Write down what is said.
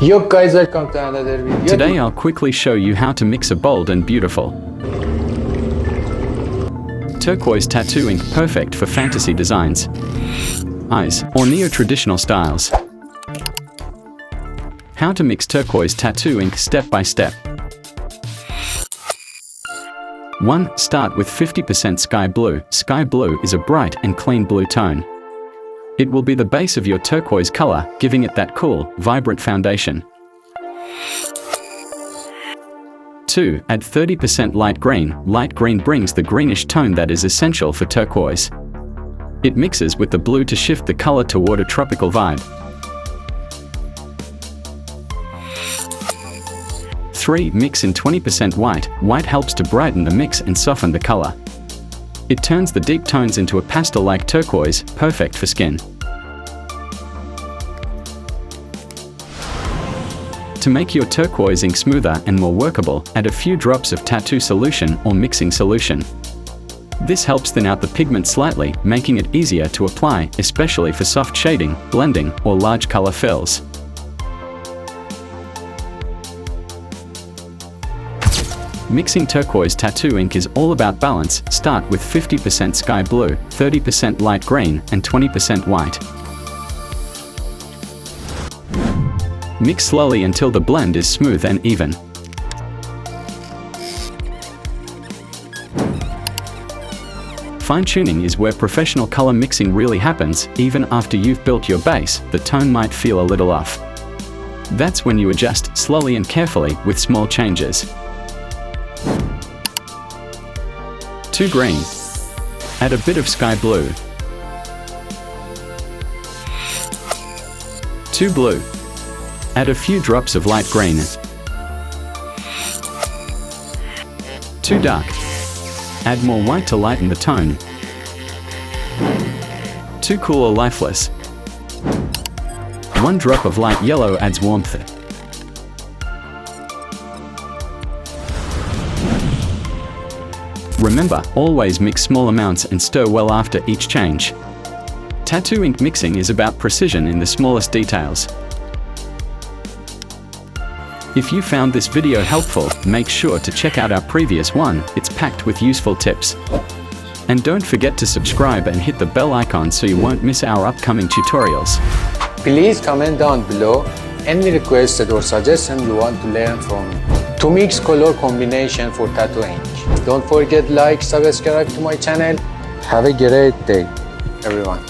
Yo guys, welcome to another video. Today I'll quickly show you how to mix a bold and beautiful turquoise tattoo ink, perfect for fantasy designs, eyes, or neo-traditional styles. How to mix turquoise tattoo ink step by step. 1. Start with 50% sky blue. Sky blue is a bright and clean blue tone. It will be the base of your turquoise color, giving it that cool, vibrant foundation. 2. Add 30% light green. Light green brings the greenish tone that is essential for turquoise. It mixes with the blue to shift the color toward a tropical vibe. 3. Mix in 20% white. White helps to brighten the mix and soften the color. It turns the deep tones into a pastel-like turquoise, perfect for skin. To make your turquoise ink smoother and more workable, add a few drops of tattoo solution or mixing solution. This helps thin out the pigment slightly, making it easier to apply, especially for soft shading, blending, or large color fills. Mixing turquoise tattoo ink is all about balance. Start with 50% sky blue, 30% light green, and 20% white. Mix slowly until the blend is smooth and even. Fine-tuning is where professional color mixing really happens. Even after you've built your base, the tone might feel a little off. That's when you adjust slowly and carefully with small changes. 2 green. Add a bit of sky blue. 2 blue. Add a few drops of light green. 2 dark. Add more white to lighten the tone. 2 cool or lifeless. 1 drop of light yellow adds warmth. Remember, always mix small amounts and stir well after each change. Tattoo ink mixing is about precision in the smallest details. If you found this video helpful, make sure to check out our previous one. It's packed with useful tips. And don't forget to subscribe and hit the bell icon so you won't miss our upcoming tutorials. Please comment down below any requested or suggestion you want to learn from me. To mix color combination for tattoo ink. Don't forget like, subscribe to my channel. Have a great day, everyone.